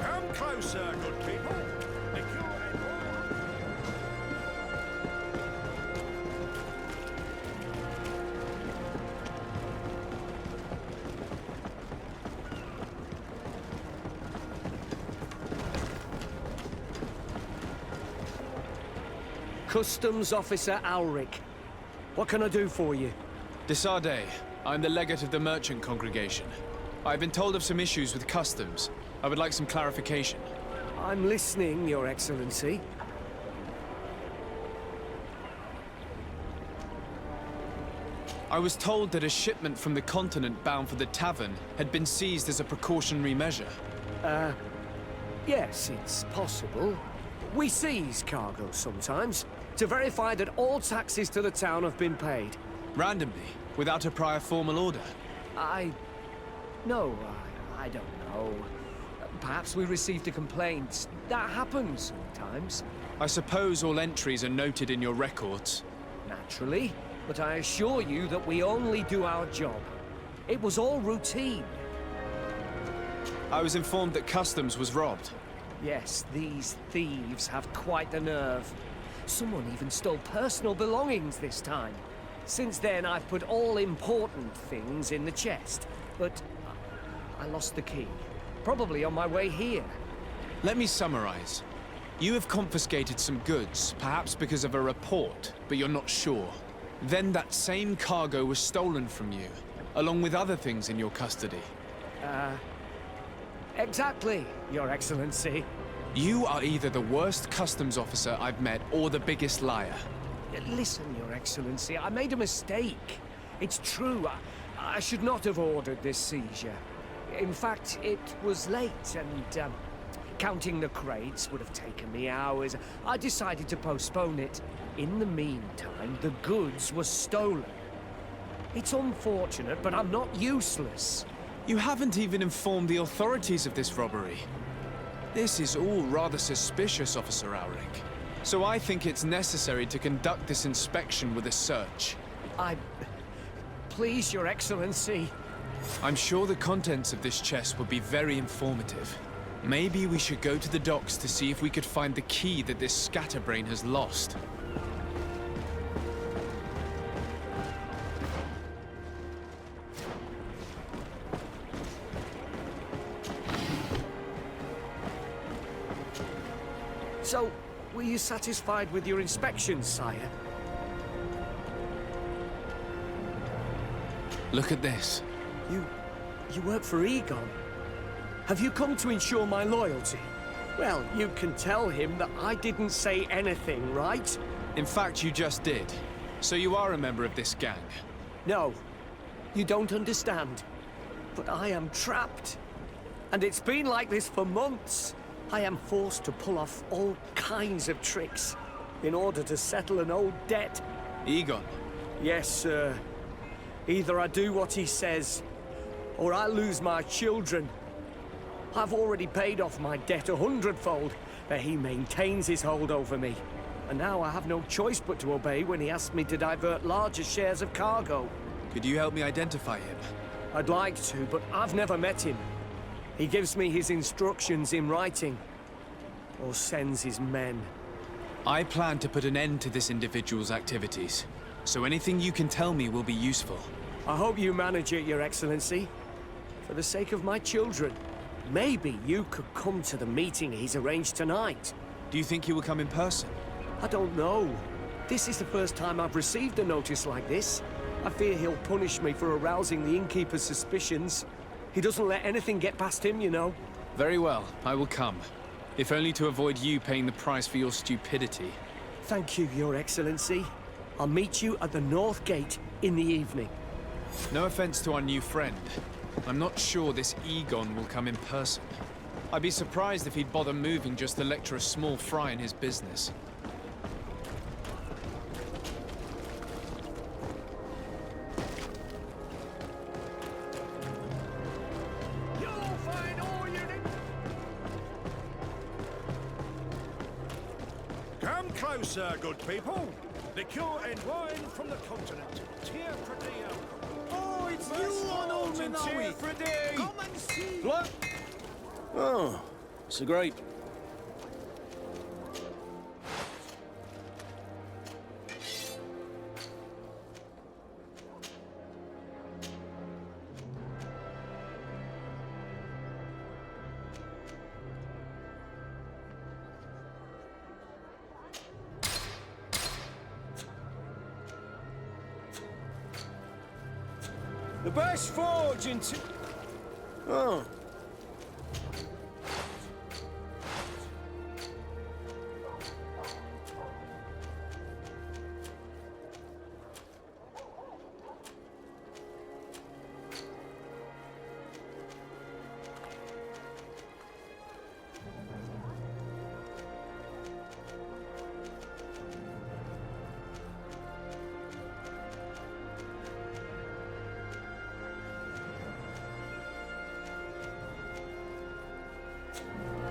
Come closer, good people. Make your head Customs Officer Alric. What can I do for you? Desarde, I'm the legate of the merchant congregation. I've been told of some issues with customs. I would like some clarification. I'm listening, Your Excellency. I was told that a shipment from the continent bound for the tavern had been seized as a precautionary measure. Yes, it's possible. We seize cargo sometimes, to verify that all taxes to the town have been paid. Randomly, without a prior formal order. No, I don't know. Perhaps we received a complaint. That happens sometimes. I suppose all entries are noted in your records. Naturally, but I assure you that we only do our job. It was all routine. I was informed that customs was robbed. Yes, these thieves have quite the nerve. Someone even stole personal belongings this time. Since then, I've put all important things in the chest, but I lost the key. Probably on my way here. Let me summarize. You have confiscated some goods, perhaps because of a report, but you're not sure. Then that same cargo was stolen from you, along with other things in your custody. Exactly, Your Excellency. You are either the worst customs officer I've met or the biggest liar. Listen, Your Excellency, I made a mistake. It's true, I should not have ordered this seizure. In fact, it was late and, counting the crates would have taken me hours. I decided to postpone it. In the meantime, the goods were stolen. It's unfortunate, but I'm not useless. You haven't even informed the authorities of this robbery. This is all rather suspicious, Officer Alric. So I think it's necessary to conduct this inspection with a search. Please, Your Excellency. I'm sure the contents of this chest would be very informative. Maybe we should go to the docks to see if we could find the key that this scatterbrain has lost. So, were you satisfied with your inspection, sire? Look at this. You work for Egon. Have you come to ensure my loyalty? Well, you can tell him that I didn't say anything, right? In fact, you just did. So you are a member of this gang? No, you don't understand. But I am trapped. And it's been like this for months. I am forced to pull off all kinds of tricks in order to settle an old debt. Egon? Yes, sir. Either I do what he says, or I lose my children. I've already paid off my debt 100-fold, but he maintains his hold over me. And now I have no choice but to obey when he asks me to divert larger shares of cargo. Could you help me identify him? I'd like to, but I've never met him. He gives me his instructions in writing, or sends his men. I plan to put an end to this individual's activities, so anything you can tell me will be useful. I hope you manage it, Your Excellency. For the sake of my children, maybe you could come to the meeting he's arranged tonight. Do you think he will come in person? I don't know. This is the first time I've received a notice like this. I fear he'll punish me for arousing the innkeeper's suspicions. He doesn't let anything get past him, you know. Very well, I will come. If only to avoid you paying the price for your stupidity. Thank you, Your Excellency. I'll meet you at the North Gate in the evening. No offense to our new friend. I'm not sure this Egon will come in person. I'd be surprised if he'd bother moving just to lecture a small fry in his business. Come closer, good people. Liqueur and wine from the continent. Tier for diem. Oh, it's you on old Manawi! Come and see! What? Oh, it's a great. The best forge in Oh.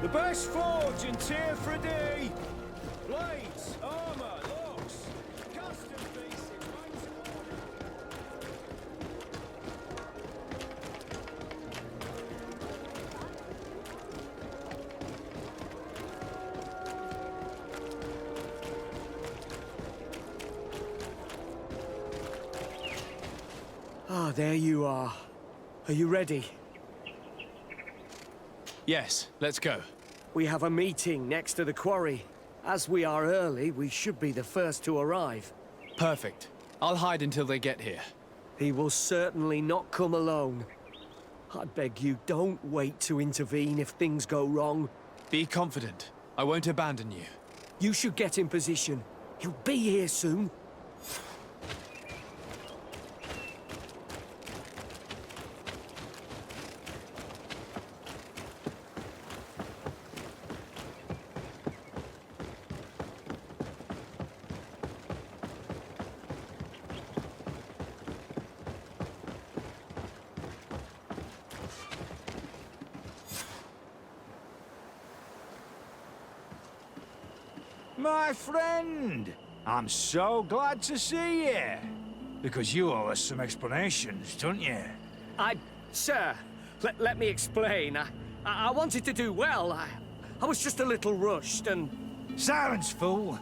The best forge in Tier for D! Blades, armor, locks, custom pieces, ranks of Ah, there you are. Are you ready? Yes, let's go. We have a meeting next to the quarry. As we are early, we should be the first to arrive. Perfect. I'll hide until they get here. He will certainly not come alone. I beg you, don't wait to intervene if things go wrong. Be confident. I won't abandon you. You should get in position. He'll be here soon. My friend! I'm so glad to see you. Because you owe us some explanations, don't you? Sir, let me explain. I wanted to do well. I was just a little rushed and... Silence, fool!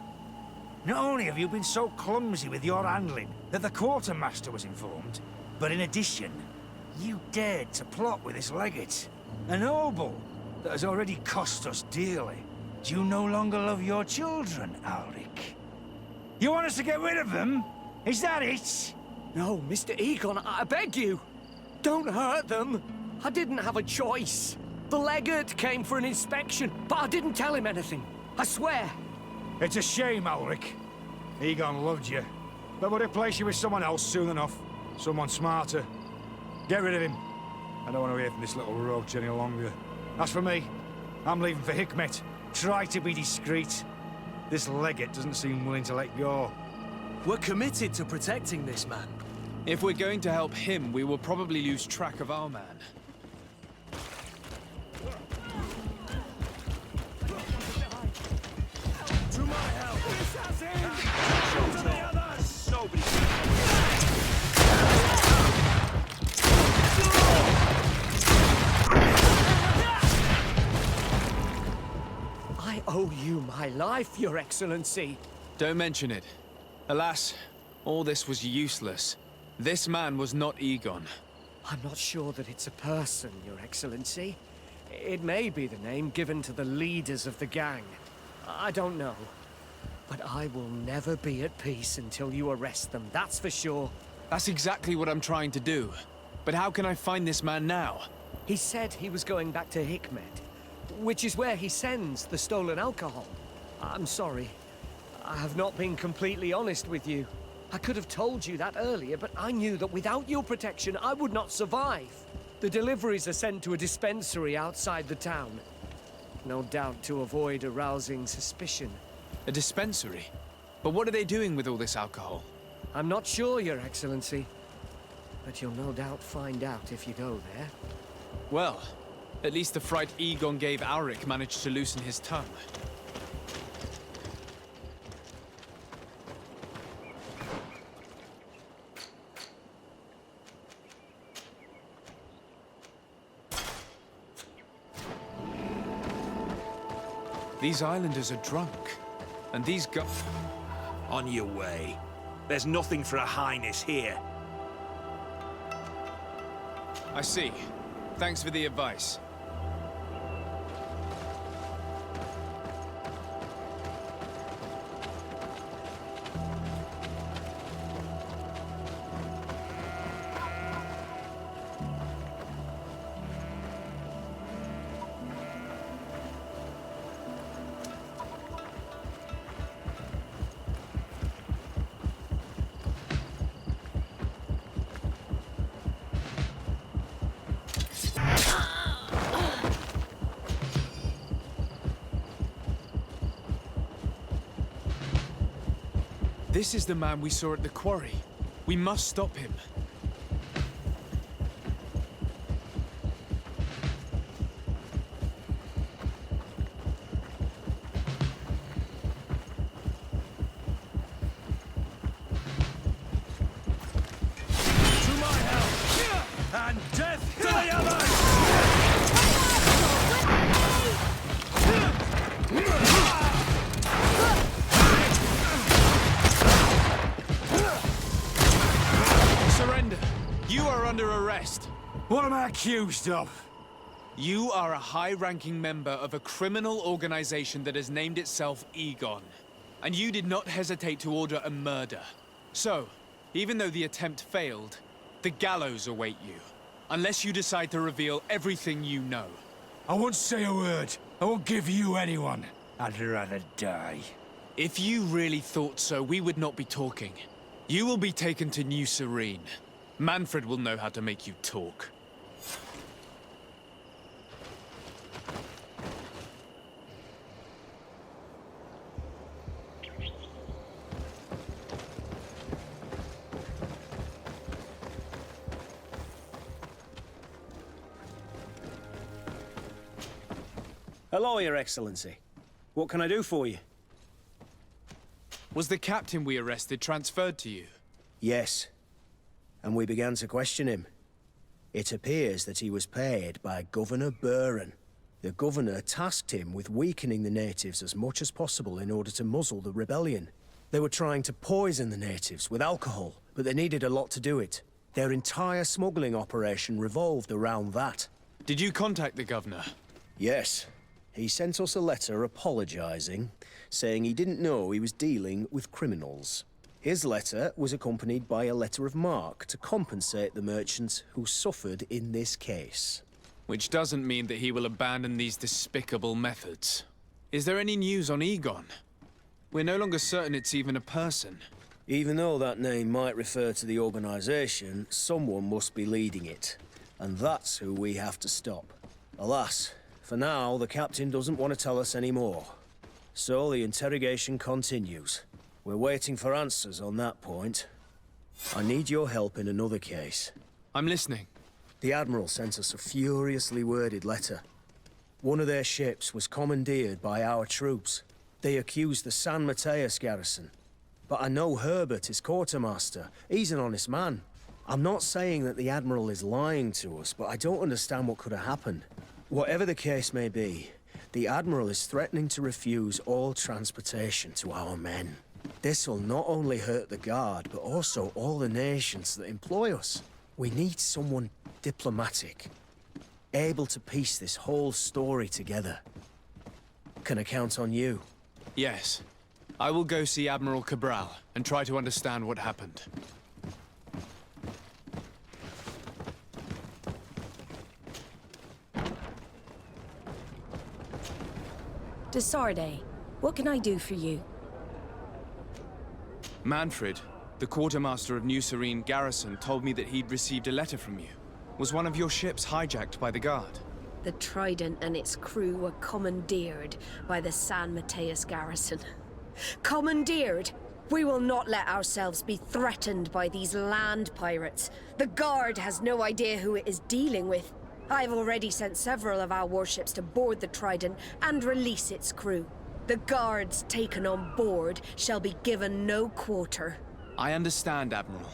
Not only have you been so clumsy with your handling that the quartermaster was informed, but in addition, you dared to plot with this legate. A noble that has already cost us dearly. Do you no longer love your children, Ulrich? You want us to get rid of them? Is that it? No, Mr. Egon, I beg you. Don't hurt them. I didn't have a choice. The legate came for an inspection, but I didn't tell him anything. I swear. It's a shame, Ulrich. Egon loved you, but would replace you with someone else soon enough. Someone smarter. Get rid of him. I don't want to hear from this little roach any longer. As for me, I'm leaving for Hikmet. Try to be discreet. This legate doesn't seem willing to let go. We're committed to protecting this man. If we're going to help him, we will probably lose track of our man. To my help! Show to the others! Nobody I owe you my life, Your Excellency. Don't mention it. Alas, all this was useless. This man was not Egon. I'm not sure that it's a person, Your Excellency. It may be the name given to the leaders of the gang. I don't know. But I will never be at peace until you arrest them, that's for sure. That's exactly what I'm trying to do. But how can I find this man now? He said he was going back to Hikmet, which is where he sends the stolen alcohol. I'm sorry. I have not been completely honest with you. I could have told you that earlier, but I knew that without your protection, I would not survive. The deliveries are sent to a dispensary outside the town. No doubt to avoid arousing suspicion. A dispensary? But what are they doing with all this alcohol? I'm not sure, Your Excellency. But you'll no doubt find out if you go there. Well, at least the fright Egon gave Ulrich managed to loosen his tongue. These islanders are drunk. And these On your way. There's nothing for a highness here. I see. Thanks for the advice. This is the man we saw at the quarry. We must stop him. To my help! And death to the others! Surrender. You are under arrest. What am I accused of? You are a high-ranking member of a criminal organization that has named itself Egon. And you did not hesitate to order a murder. So, even though the attempt failed, the gallows await you. Unless you decide to reveal everything you know. I won't say a word. I won't give you anyone. I'd rather die. If you really thought so, we would not be talking. You will be taken to New Serene. Manfred will know how to make you talk. Hello, Your Excellency. What can I do for you? Was the captain we arrested transferred to you? Yes. And we began to question him. It appears that he was paid by Governor Buren. The governor tasked him with weakening the natives as much as possible in order to muzzle the rebellion. They were trying to poison the natives with alcohol, but they needed a lot to do it. Their entire smuggling operation revolved around that. Did you contact the governor? Yes. He sent us a letter apologizing, saying he didn't know he was dealing with criminals. His letter was accompanied by a letter of marque to compensate the merchants who suffered in this case. Which doesn't mean that he will abandon these despicable methods. Is there any news on Egon? We're no longer certain it's even a person. Even though that name might refer to the organization, someone must be leading it. And that's who we have to stop. Alas, for now, the captain doesn't want to tell us any more. So the interrogation continues. We're waiting for answers on that point. I need your help in another case. I'm listening. The Admiral sent us a furiously worded letter. One of their ships was commandeered by our troops. They accused the San Matias garrison. But I know Herbert is quartermaster. He's an honest man. I'm not saying that the Admiral is lying to us, but I don't understand what could have happened. Whatever the case may be, the Admiral is threatening to refuse all transportation to our men. This will not only hurt the Guard, but also all the nations that employ us. We need someone diplomatic, able to piece this whole story together. Can I count on you? Yes. I will go see Admiral Cabral and try to understand what happened. Desarde, what can I do for you? Manfred, the quartermaster of New Serene Garrison, told me that he'd received a letter from you. Was one of your ships hijacked by the Guard? The Trident and its crew were commandeered by the San Matias garrison. Commandeered? We will not let ourselves be threatened by these land pirates. The Guard has no idea who it is dealing with. I've already sent several of our warships to board the Trident and release its crew. The Guards taken on board shall be given no quarter. I understand, Admiral.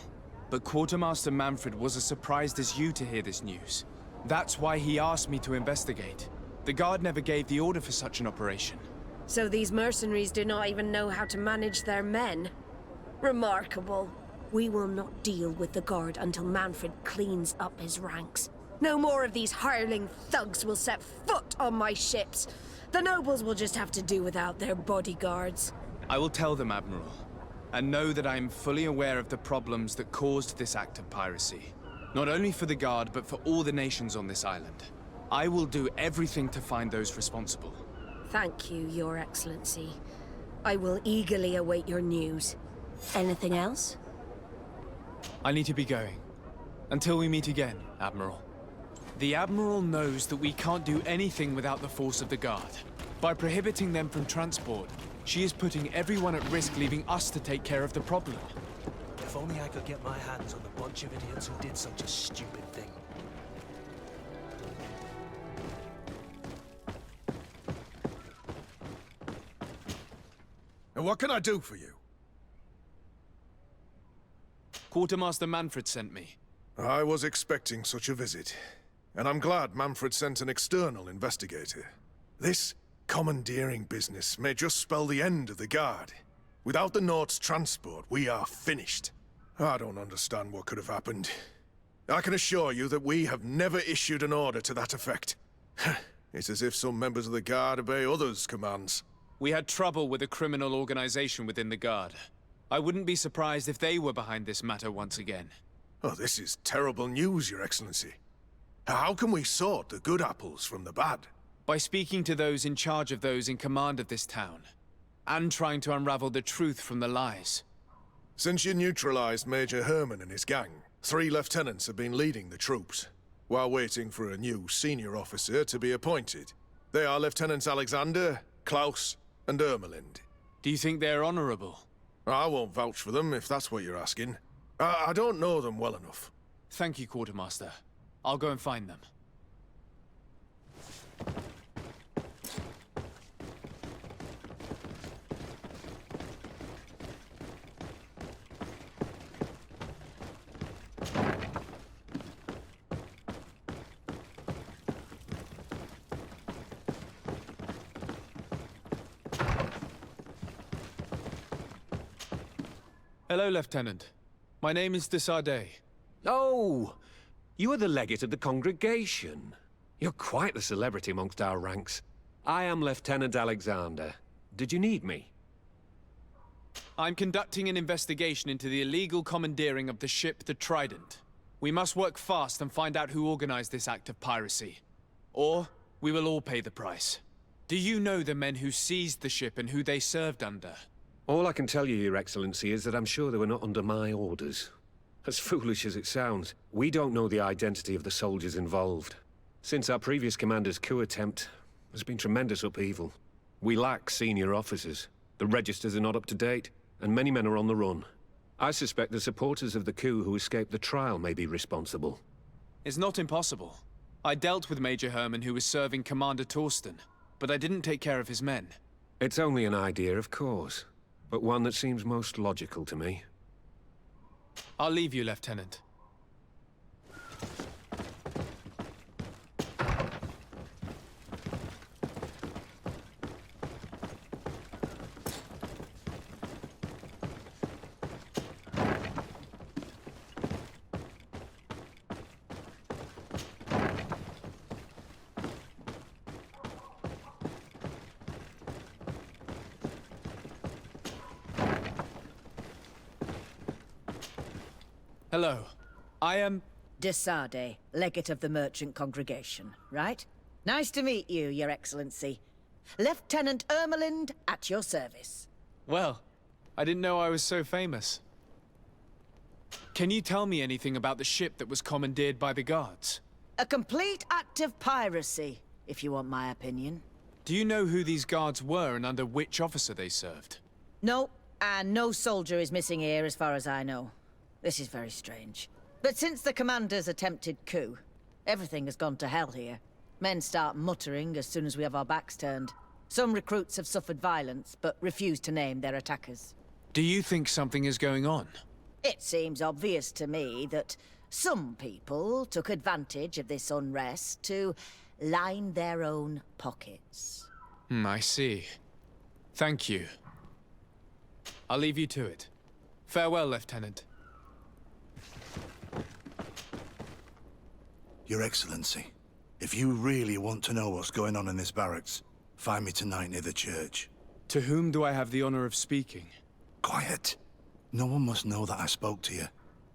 But Quartermaster Manfred was as surprised as you to hear this news. That's why he asked me to investigate. The Guard never gave the order for such an operation. So these mercenaries do not even know how to manage their men. Remarkable. We will not deal with the guard until Manfred cleans up his ranks. No more of these hireling thugs will set foot on my ships. The nobles will just have to do without their bodyguards. I will tell them, Admiral, and know that I am fully aware of the problems that caused this act of piracy. Not only for the Guard, but for all the nations on this island. I will do everything to find those responsible. Thank you, Your Excellency. I will eagerly await your news. Anything else? I need to be going. Until we meet again, Admiral. The Admiral knows that we can't do anything without the force of the Guard. By prohibiting them from transport, she is putting everyone at risk, leaving us to take care of the problem. If only I could get my hands on the bunch of idiots who did such a stupid thing. And what can I do for you? Quartermaster Manfred sent me. I was expecting such a visit, and I'm glad Manfred sent an external investigator. This commandeering business may just spell the end of the Guard. Without the Nord's transport, we are finished. I don't understand what could have happened. I can assure you that we have never issued an order to that effect. It's as if some members of the Guard obey others' commands. We had trouble with a criminal organization within the Guard. I wouldn't be surprised if they were behind this matter once again. Oh, this is terrible news, Your Excellency. How can we sort the good apples from the bad? By speaking to those in charge of those in command of this town, and trying to unravel the truth from the lies. Since you neutralized Major Herman and his gang, 3 lieutenants have been leading the troops, while waiting for a new senior officer to be appointed. They are Lieutenants Alexander, Klaus, and Ermelind. Do you think they're honorable? I won't vouch for them, if that's what you're asking. I don't know them well enough. Thank you, Quartermaster. I'll go and find them. Hello, Lieutenant. My name is de Sardet. Oh, you are the legate of the congregation. You're quite the celebrity amongst our ranks. I am Lieutenant Alexander. Did you need me? I'm conducting an investigation into the illegal commandeering of the ship the Trident. We must work fast and find out who organized this act of piracy. Or, we will all pay the price. Do you know the men who seized the ship and who they served under? All I can tell you, Your Excellency, is that I'm sure they were not under my orders. As foolish as it sounds, we don't know the identity of the soldiers involved. Since our previous commander's coup attempt, there's been tremendous upheaval. We lack senior officers. The registers are not up to date, and many men are on the run. I suspect the supporters of the coup who escaped the trial may be responsible. It's not impossible. I dealt with Major Herman, who was serving Commander Torsten, but I didn't take care of his men. It's only an idea, of course, but one that seems most logical to me. I'll leave you, Lieutenant. Hello. I am... De Sardet, legate of the merchant congregation, right? Nice to meet you, Your Excellency. Lieutenant Ermelind, at your service. Well, I didn't know I was so famous. Can you tell me anything about the ship that was commandeered by the guards? A complete act of piracy, if you want my opinion. Do you know who these guards were and under which officer they served? No, and no soldier is missing here as far as I know. This is very strange. But since the commander's attempted coup, everything has gone to hell here. Men start muttering as soon as we have our backs turned. Some recruits have suffered violence, but refuse to name their attackers. Do you think something is going on? It seems obvious to me that some people took advantage of this unrest to line their own pockets. I see. Thank you. I'll leave you to it. Farewell, Lieutenant. Your Excellency, if you really want to know what's going on in this barracks, find me tonight near the church. To whom do I have the honor of speaking? Quiet. No one must know that I spoke to you.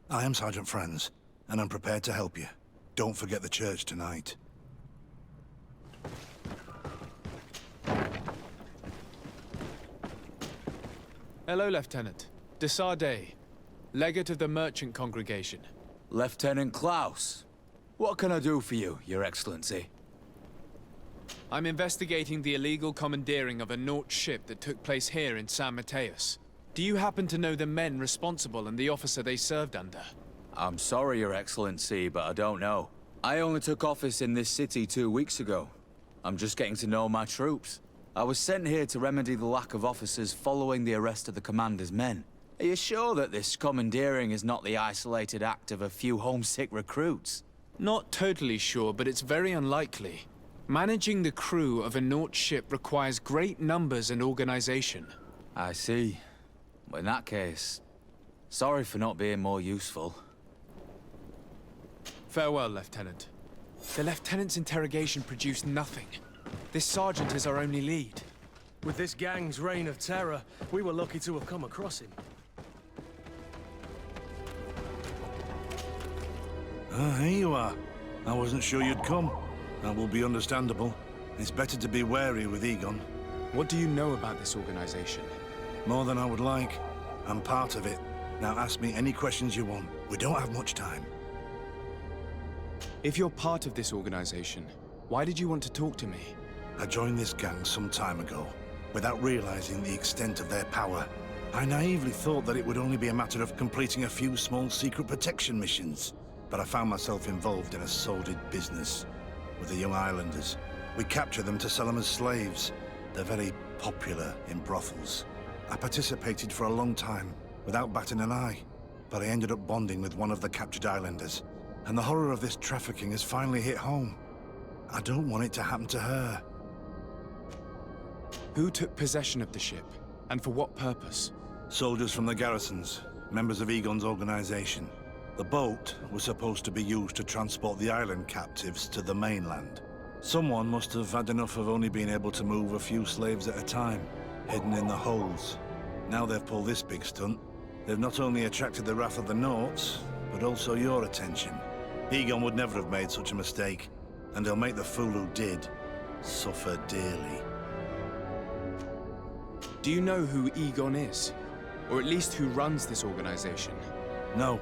I am Sergeant Franz, and I'm prepared to help you. Don't forget the church tonight. Hello, Lieutenant. Desardet, legate of the merchant congregation. Lieutenant Klaus. What can I do for you, Your Excellency? I'm investigating the illegal commandeering of a Naut ship that took place here in San Matias. Do you happen to know the men responsible and the officer they served under? I'm sorry, Your Excellency, but I don't know. I only took office in this city 2 weeks ago. I'm just getting to know my troops. I was sent here to remedy the lack of officers following the arrest of the commander's men. Are you sure that this commandeering is not the isolated act of a few homesick recruits? Not totally sure, but it's very unlikely. Managing the crew of a Naut ship requires great numbers and organization. I see. In that case, sorry for not being more useful. Farewell, Lieutenant. The Lieutenant's interrogation produced nothing. This sergeant is our only lead. With this gang's reign of terror, we were lucky to have come across him. Here you are. I wasn't sure you'd come. That will be understandable. It's better to be wary with Egon. What do you know about this organization? More than I would like. I'm part of it. Now ask me any questions you want. We don't have much time. If you're part of this organization, why did you want to talk to me? I joined this gang some time ago, without realizing the extent of their power. I naively thought that it would only be a matter of completing a few small secret protection missions. But I found myself involved in a sordid business with the young islanders. We capture them to sell them as slaves. They're very popular in brothels. I participated for a long time, without batting an eye. But I ended up bonding with one of the captured islanders. And the horror of this trafficking has finally hit home. I don't want it to happen to her. Who took possession of the ship? And for what purpose? Soldiers from the garrisons, members of Egon's organization. The boat was supposed to be used to transport the island captives to the mainland. Someone must have had enough of only being able to move a few slaves at a time, hidden in the holds. Now they've pulled this big stunt. They've not only attracted the wrath of the Nauts, but also your attention. Egon would never have made such a mistake, and he'll make the fool who did suffer dearly. Do you know who Egon is? Or at least who runs this organization? No.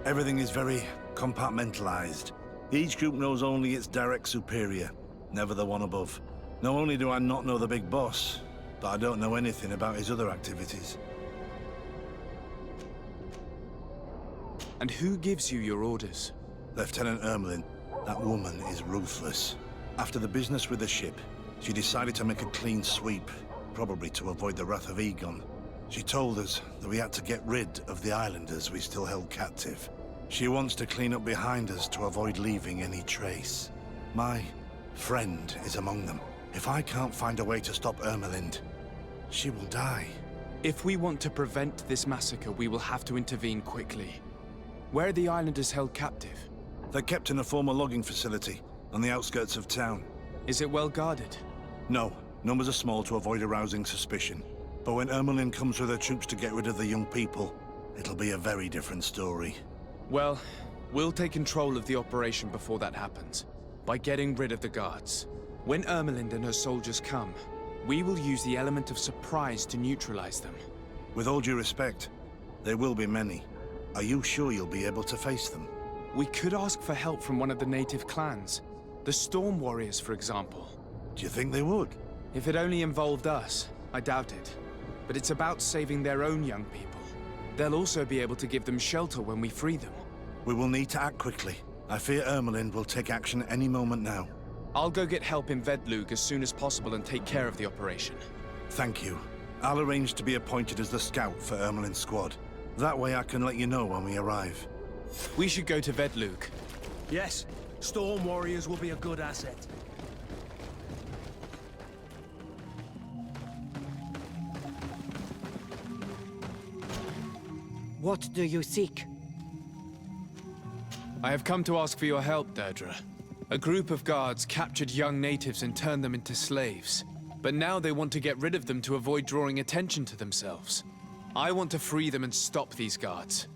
Everything is very compartmentalized. Each group knows only its direct superior, never the one above. Not only do I not know the big boss, but I don't know anything about his other activities. And who gives you your orders? Lieutenant Ermelin. That woman is ruthless. After the business with the ship, she decided to make a clean sweep, probably to avoid the wrath of Egon. She told us that we had to get rid of the islanders we still held captive. She wants to clean up behind us to avoid leaving any trace. My friend is among them. If I can't find a way to stop Ermelind, she will die. If we want to prevent this massacre, we will have to intervene quickly. Where are the islanders held captive? They're kept in a former logging facility on the outskirts of town. Is it well guarded? No. Numbers are small to avoid arousing suspicion. But when Ermelin comes with her troops to get rid of the young people, it'll be a very different story. Well, we'll take control of the operation before that happens, by getting rid of the guards. When Ermelind and her soldiers come, we will use the element of surprise to neutralize them. With all due respect, there will be many. Are you sure you'll be able to face them? We could ask for help from one of the native clans. The Storm Warriors, for example. Do you think they would? If it only involved us, I doubt it. But it's about saving their own young people. They'll also be able to give them shelter when we free them. We will need to act quickly. I fear Ermelind will take action any moment now. I'll go get help in Vedlug as soon as possible and take care of the operation. Thank you. I'll arrange to be appointed as the scout for Ermelind's squad. That way I can let you know when we arrive. We should go to Vedlug. Yes, Storm Warriors will be a good asset. What do you seek? I have come to ask for your help, Deirdre. A group of guards captured young natives and turned them into slaves. But now they want to get rid of them to avoid drawing attention to themselves. I want to free them and stop these guards.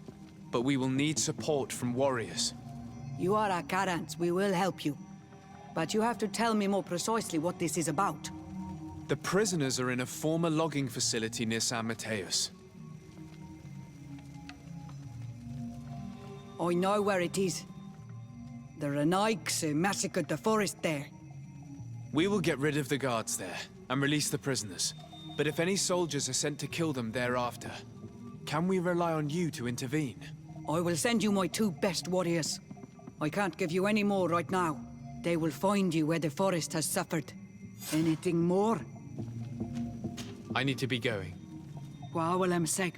But we will need support from warriors. You are a Karans. We will help you. But you have to tell me more precisely what this is about. The prisoners are in a former logging facility near San Matias. I know where it is. The Renaiks massacred the forest there. We will get rid of the guards there and release the prisoners. But if any soldiers are sent to kill them thereafter, can we rely on you to intervene? I will send you my 2 best warriors. I can't give you any more right now. They will find you where the forest has suffered. Anything more? I need to be going. Wawalem seg.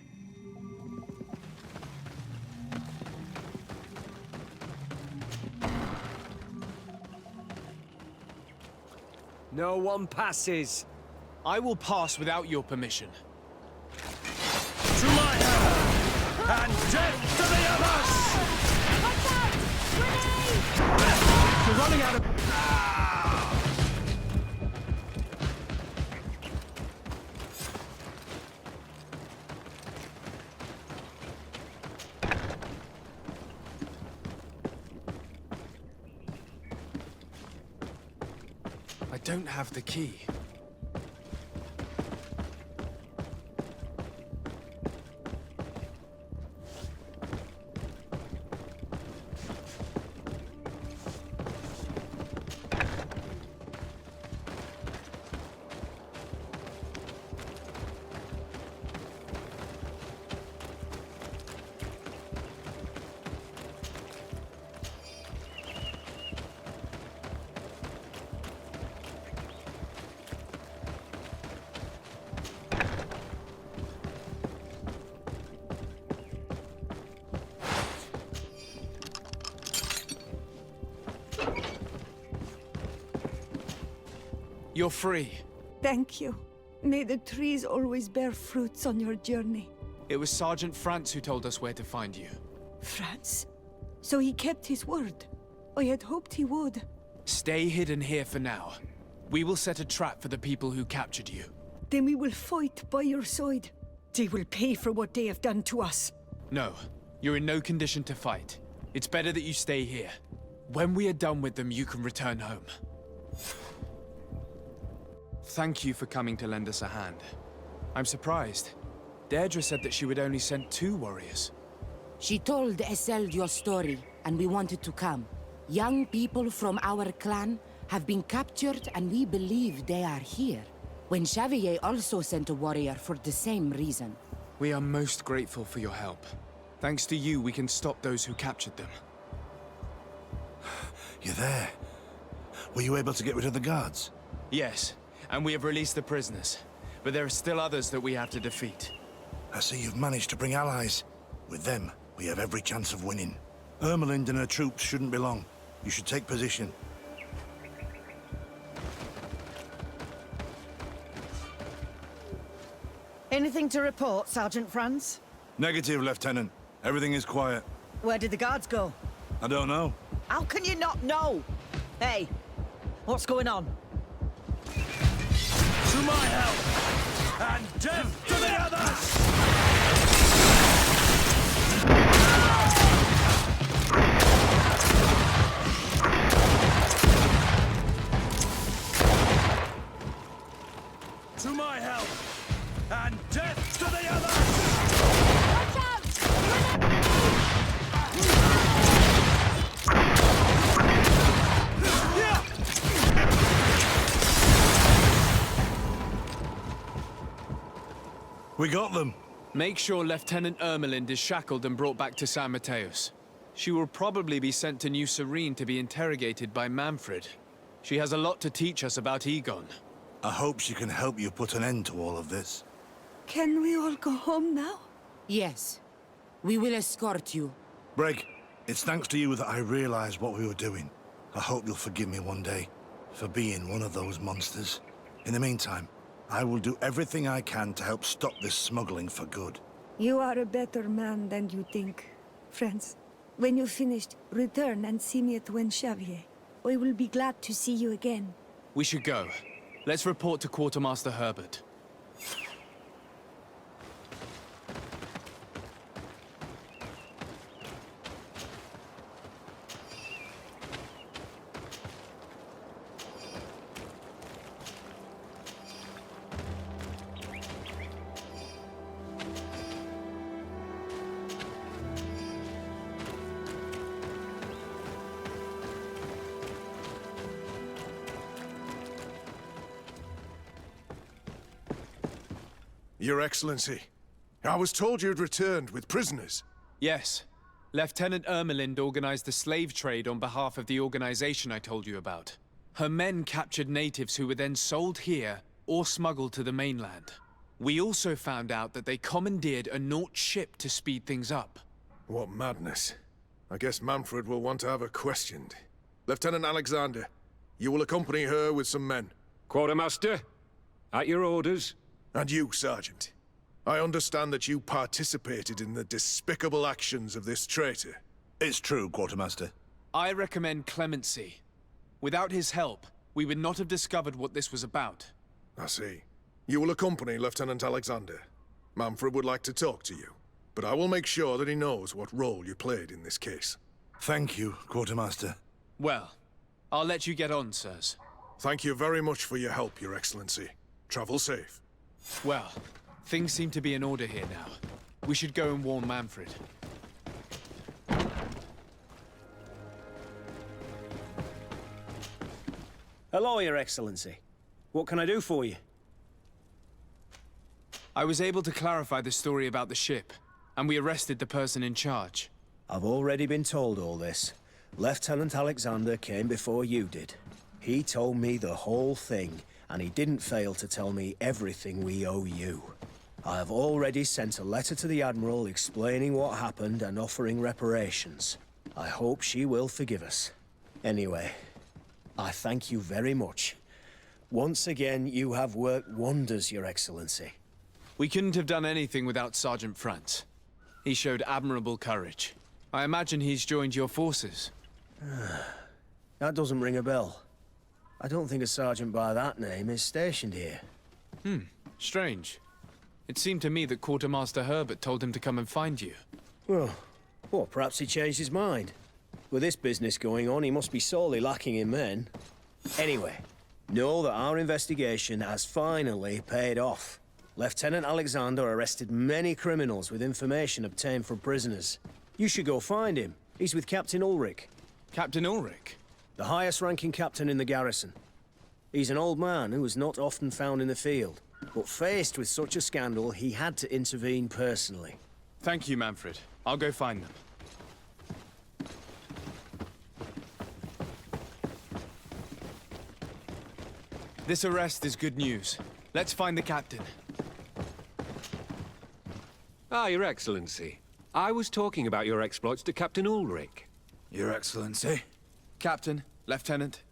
No one passes. I will pass without your permission. To my hammer, and death to the others! Watch out! Grenade! You're running out of... I don't have the key. You're free. Thank you. May the trees always bear fruits on your journey. It was Sergeant France who told us where to find you. France? So he kept his word. I had hoped he would. Stay hidden here for now. We will set a trap for the people who captured you. Then we will fight by your side. They will pay for what they have done to us. No, you're in no condition to fight. It's better that you stay here. When we are done with them, you can return home. Thank you for coming to lend us a hand. I'm surprised. Deirdre said that she would only send 2 warriors. She told Essel your story, and we wanted to come. Young people from our clan have been captured, and we believe they are here. When Xavier also sent a warrior for the same reason. We are most grateful for your help. Thanks to you, we can stop those who captured them. You're there. Were you able to get rid of the guards? Yes, and we have released the prisoners. But there are still others that we have to defeat. I see you've managed to bring allies. With them, we have every chance of winning. Ermelind and her troops shouldn't be long. You should take position. Anything to report, Sergeant Franz? Negative, Lieutenant. Everything is quiet. Where did the guards go? I don't know. How can you not know? Hey, what's going on? To my help, and death to the others! To my help, and death to the others! Watch out! We got them. Make sure Lieutenant Ermelind is shackled and brought back to San Matias. She will probably be sent to New Serene to be interrogated by Manfred. She has a lot to teach us about Egon. I hope she can help you put an end to all of this. Can we all go home now? Yes. We will escort you. Breg, it's thanks to you that I realized what we were doing. I hope you'll forgive me one day for being one of those monsters. In the meantime, I will do everything I can to help stop this smuggling for good. You are a better man than you think. Friends, when you're finished, return and see me at Xavier. I will be glad to see you again. We should go. Let's report to Quartermaster Herbert. Your Excellency, I was told you had returned with prisoners. Yes. Lieutenant Ermelind organized the slave trade on behalf of the organization I told you about. Her men captured natives who were then sold here or smuggled to the mainland. We also found out that they commandeered a Naut ship to speed things up. What madness. I guess Manfred will want to have her questioned. Lieutenant Alexander, you will accompany her with some men. Quartermaster, at your orders. And you, Sergeant. I understand that you participated in the despicable actions of this traitor. It's true, Quartermaster. I recommend clemency. Without his help, we would not have discovered what this was about. I see. You will accompany Lieutenant Alexander. Manfred would like to talk to you, but I will make sure that he knows what role you played in this case. Thank you, Quartermaster. Well, I'll let you get on, sirs. Thank you very much for your help, Your Excellency. Travel safe. Well, things seem to be in order here now. We should go and warn Manfred. Hello, Your Excellency. What can I do for you? I was able to clarify the story about the ship, and we arrested the person in charge. I've already been told all this. Lieutenant Alexander came before you did. He told me the whole thing, and he didn't fail to tell me everything we owe you. I have already sent a letter to the Admiral explaining what happened and offering reparations. I hope she will forgive us. Anyway, I thank you very much. Once again, you have worked wonders, Your Excellency. We couldn't have done anything without Sergeant Frantz. He showed admirable courage. I imagine he's joined your forces. That doesn't ring a bell. I don't think a sergeant by that name is stationed here. Strange. It seemed to me that Quartermaster Herbert told him to come and find you. Well, perhaps he changed his mind. With this business going on, he must be sorely lacking in men. Anyway, know that our investigation has finally paid off. Lieutenant Alexander arrested many criminals with information obtained from prisoners. You should go find him. He's with Captain Ulrich. Captain Ulrich? The highest-ranking captain in the garrison. He's an old man who is not often found in the field, but faced with such a scandal, he had to intervene personally. Thank you, Manfred. I'll go find them. This arrest is good news. Let's find the captain. Your Excellency. I was talking about your exploits to Captain Ulrich. Your Excellency? Captain, Lieutenant.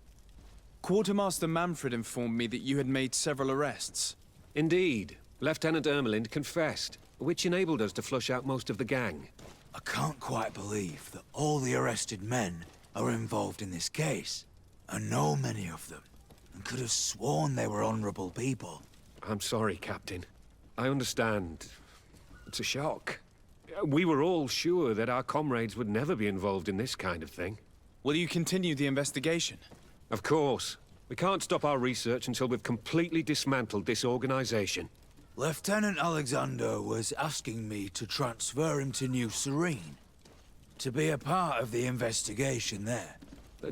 Quartermaster Manfred informed me that you had made several arrests. Indeed. Lieutenant Ermelind confessed, which enabled us to flush out most of the gang. I can't quite believe that all the arrested men are involved in this case. I know many of them, and could have sworn they were honorable people. I'm sorry, Captain. I understand. It's a shock. We were all sure that our comrades would never be involved in this kind of thing. Will you continue the investigation? Of course. We can't stop our research until we've completely dismantled this organization. Lieutenant Alexander was asking me to transfer him to New Serene, to be a part of the investigation there.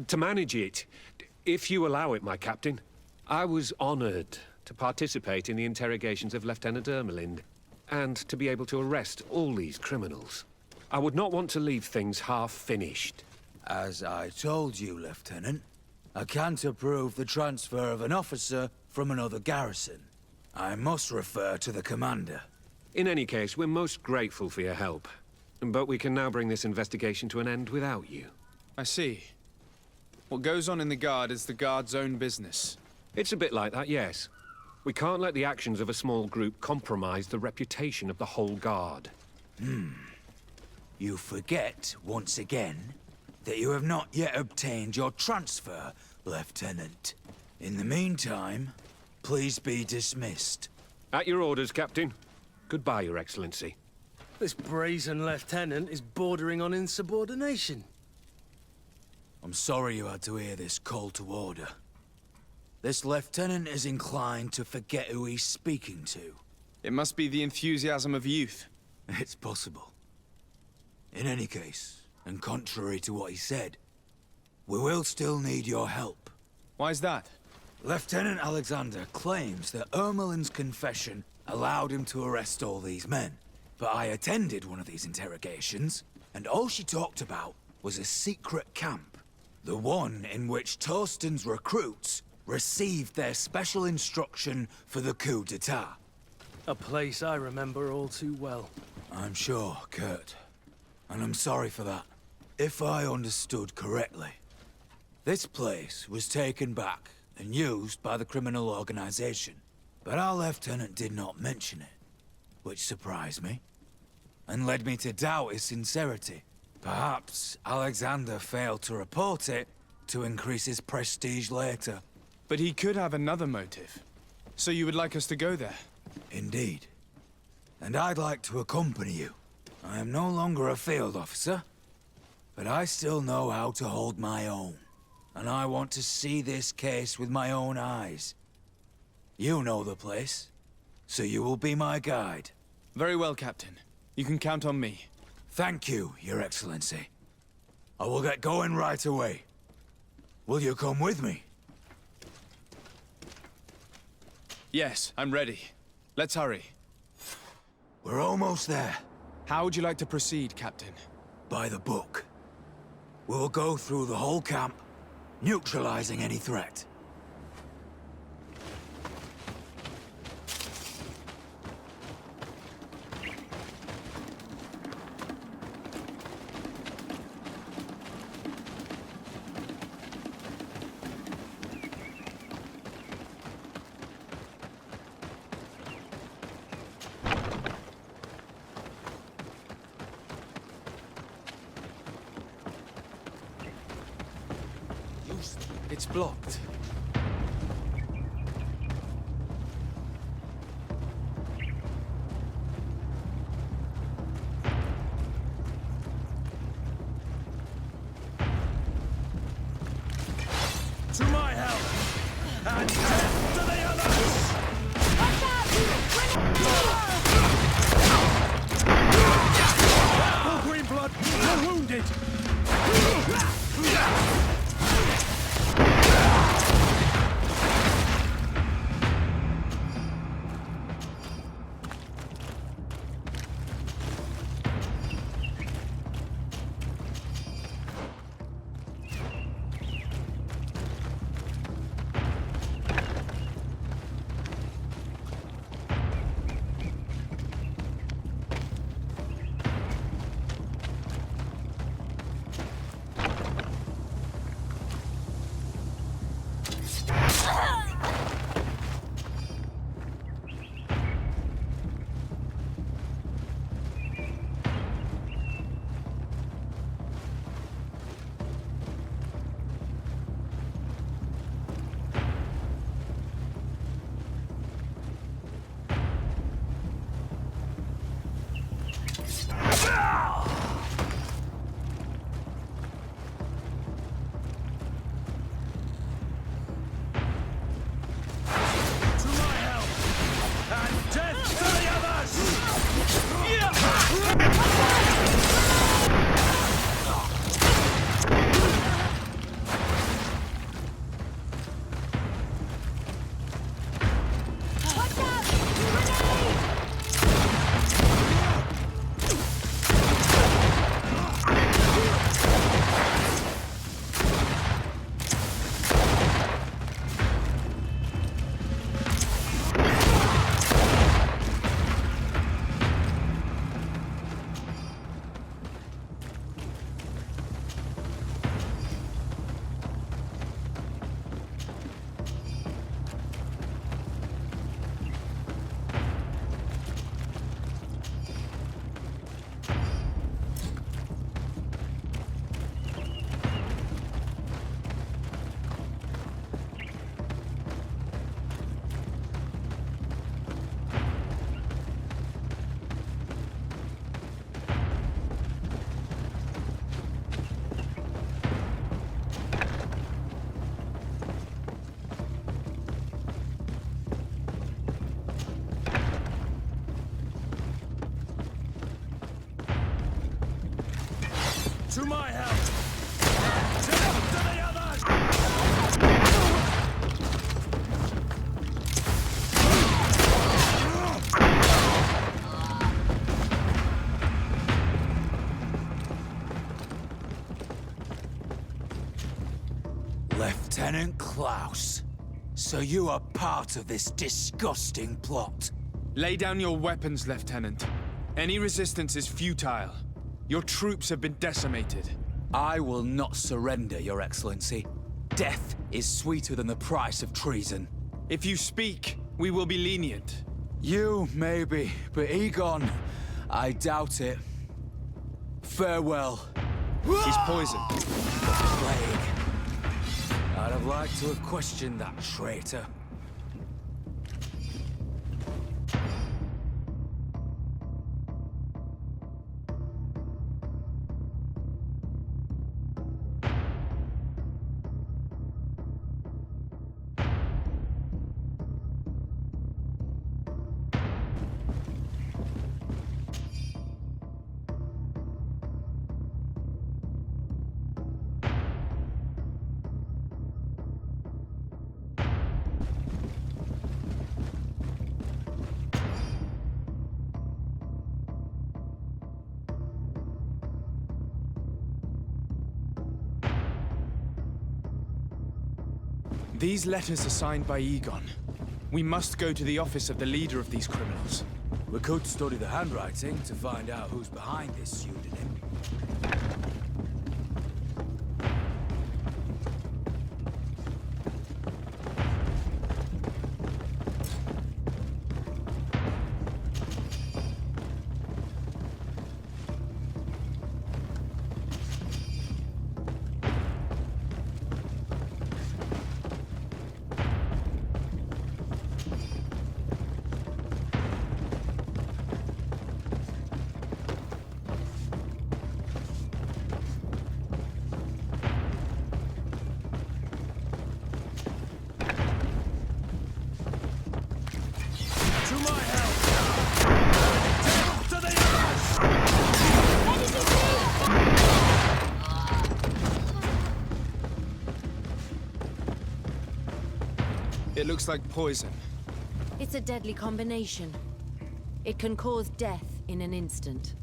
To manage it, if you allow it, my captain. I was honored to participate in the interrogations of Lieutenant Ermelind, and to be able to arrest all these criminals. I would not want to leave things half-finished. As I told you, Lieutenant, I can't approve the transfer of an officer from another garrison. I must refer to the commander. In any case, we're most grateful for your help. But we can now bring this investigation to an end without you. I see. What goes on in the Guard is the Guard's own business. It's a bit like that, yes. We can't let the actions of a small group compromise the reputation of the whole Guard. You forget, once again, that you have not yet obtained your transfer, Lieutenant. In the meantime, please be dismissed. At your orders, Captain. Goodbye, Your Excellency. This brazen lieutenant is bordering on insubordination. I'm sorry you had to hear this call to order. This lieutenant is inclined to forget who he's speaking to. It must be the enthusiasm of youth. It's possible. In any case, and contrary to what he said, we will still need your help. Why's that? Lieutenant Alexander claims that Ermelin's confession allowed him to arrest all these men. But I attended one of these interrogations, and all she talked about was a secret camp. The one in which Torsten's recruits received their special instruction for the coup d'etat. A place I remember all too well. I'm sure, Kurt. And I'm sorry for that. If I understood correctly, this place was taken back and used by the criminal organization. But our lieutenant did not mention it, which surprised me, and led me to doubt his sincerity. Perhaps Alexander failed to report it to increase his prestige later. But he could have another motive. So you would like us to go there? Indeed. And I'd like to accompany you. I am no longer a field officer, but I still know how to hold my own. And I want to see this case with my own eyes. You know the place, so you will be my guide. Very well, Captain. You can count on me. Thank you, Your Excellency. I will get going right away. Will you come with me? Yes, I'm ready. Let's hurry. We're almost there. How would you like to proceed, Captain? By the book. We'll go through the whole camp, neutralizing any threat. It's blocked. To my help! And death to the others! Careful, Greenblood! You're wounded! To my help! Death to the others! Lieutenant Klaus, so you are part of this disgusting plot. Lay down your weapons, Lieutenant. Any resistance is futile. Your troops have been decimated. I will not surrender, Your Excellency. Death is sweeter than the price of treason. If you speak, we will be lenient. You, maybe, but Egon, I doubt it. Farewell. He's poisoned. The plague. I'd have liked to have questioned that traitor. These letters are signed by Egon. We must go to the office of the leader of these criminals. We could study the handwriting to find out who's behind this pseudonym. It looks like poison. It's a deadly combination. It can cause death in an instant.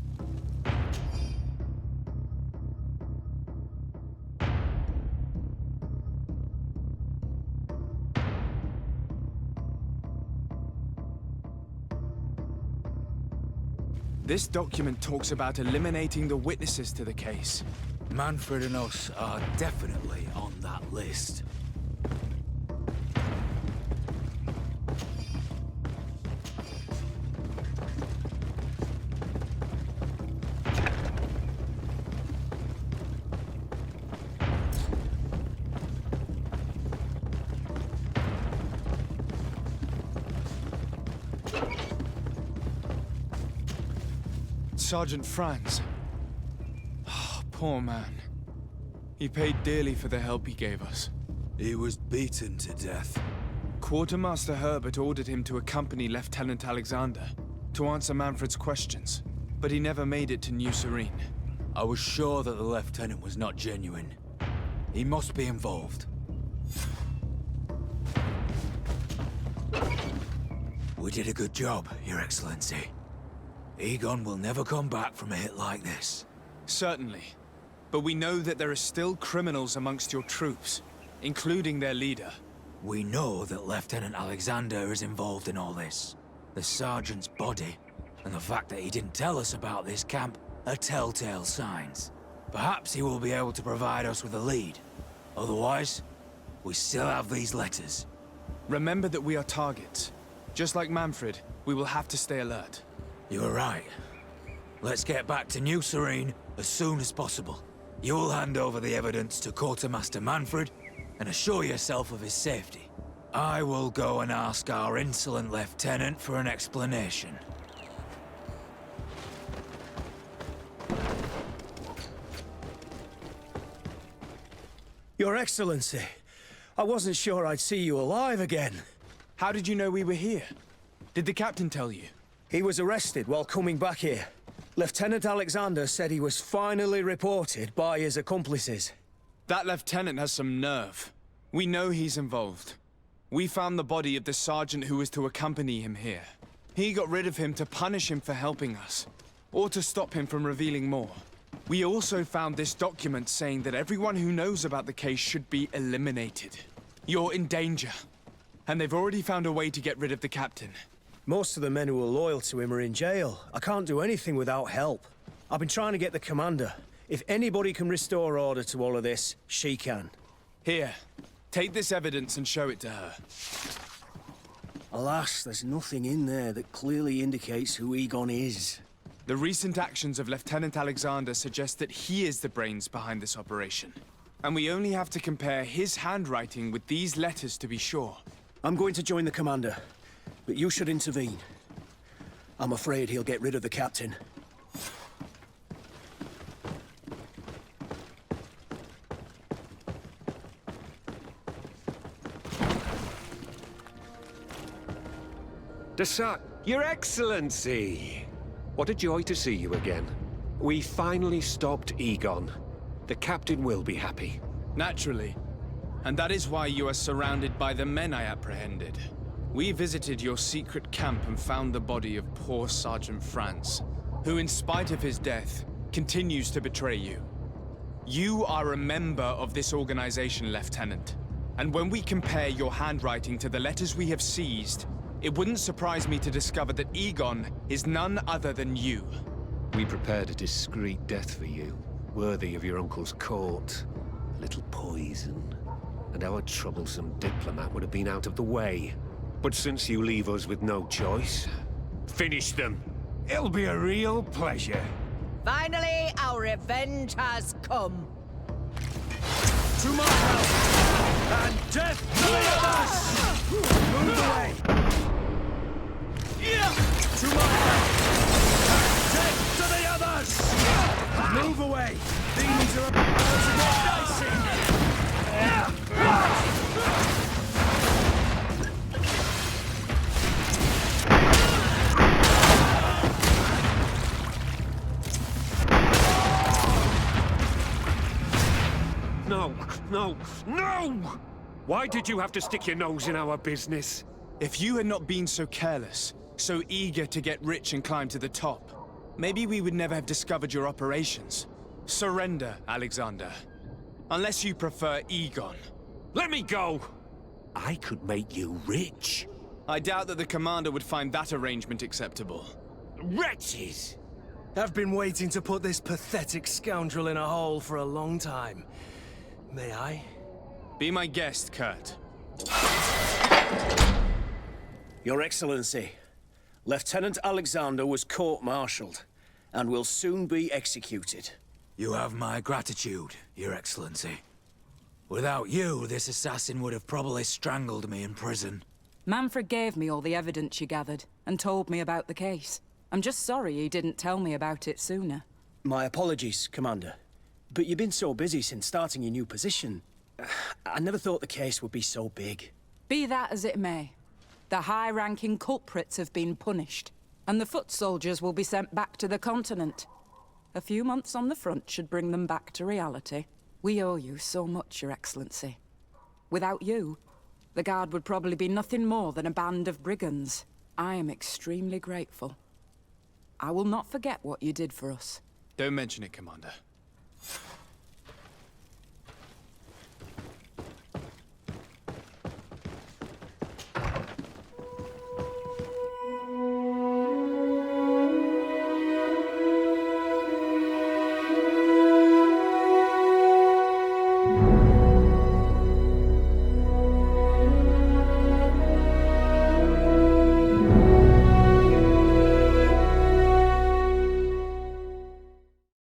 This document talks about eliminating the witnesses to the case. Manfred and us are definitely on that list. Sergeant Franz. Oh, poor man. He paid dearly for the help he gave us. He was beaten to death. Quartermaster Herbert ordered him to accompany Lieutenant Alexander to answer Manfred's questions, but he never made it to New Serene. I was sure that the lieutenant was not genuine. He must be involved. We did a good job, Your Excellency. Egon will never come back from a hit like this. Certainly. But we know that there are still criminals amongst your troops, including their leader. We know that Lieutenant Alexander is involved in all this. The sergeant's body, and the fact that he didn't tell us about this camp, are telltale signs. Perhaps he will be able to provide us with a lead. Otherwise, we still have these letters. Remember that we are targets. Just like Manfred, we will have to stay alert. You are right. Let's get back to New Serene as soon as possible. You'll hand over the evidence to Quartermaster Manfred and assure yourself of his safety. I will go and ask our insolent lieutenant for an explanation. Your Excellency, I wasn't sure I'd see you alive again. How did you know we were here? Did the captain tell you? He was arrested while coming back here. Lieutenant Alexander said he was finally reported by his accomplices. That lieutenant has some nerve. We know he's involved. We found the body of the sergeant who was to accompany him here. He got rid of him to punish him for helping us, or to stop him from revealing more. We also found this document saying that everyone who knows about the case should be eliminated. You're in danger, and they've already found a way to get rid of the captain. Most of the men who are loyal to him are in jail. I can't do anything without help. I've been trying to get the commander. If anybody can restore order to all of this, she can. Here, take this evidence and show it to her. Alas, there's nothing in there that clearly indicates who Egon is. The recent actions of Lieutenant Alexander suggest that he is the brains behind this operation. And we only have to compare his handwriting with these letters to be sure. I'm going to join the commander, but you should intervene. I'm afraid he'll get rid of the captain. Your Excellency! What a joy to see you again. We finally stopped Egon. The captain will be happy. Naturally. And that is why you are surrounded by the men I apprehended. We visited your secret camp and found the body of poor Sergeant Franz, who in spite of his death, continues to betray you. You are a member of this organization, Lieutenant. And when we compare your handwriting to the letters we have seized, it wouldn't surprise me to discover that Egon is none other than you. We prepared a discreet death for you, worthy of your uncle's court. A little poison, and our troublesome diplomat would have been out of the way. But since you leave us with no choice, finish them. It'll be a real pleasure. Finally, our revenge has come. To my house! And death to the others! Move away! To my house! And death to the others! Move away! These are about to get dicey! No! Why did you have to stick your nose in our business? If you had not been so careless, so eager to get rich and climb to the top, maybe we would never have discovered your operations. Surrender, Alexander. Unless you prefer Egon. Let me go! I could make you rich. I doubt that the commander would find that arrangement acceptable. Wretches! I've been waiting to put this pathetic scoundrel in a hole for a long time. May I? Be my guest, Kurt. Your Excellency, Lieutenant Alexander was court-martialed and will soon be executed. You have my gratitude, Your Excellency. Without you, this assassin would have probably strangled me in prison. Manfred gave me all the evidence you gathered and told me about the case. I'm just sorry he didn't tell me about it sooner. My apologies, Commander. But you've been so busy since starting your new position. I never thought the case would be so big. Be that as it may, the high-ranking culprits have been punished, and the foot soldiers will be sent back to the continent. A few months on the front should bring them back to reality. We owe you so much, Your Excellency. Without you, the Guard would probably be nothing more than a band of brigands. I am extremely grateful. I will not forget what you did for us. Don't mention it, Commander.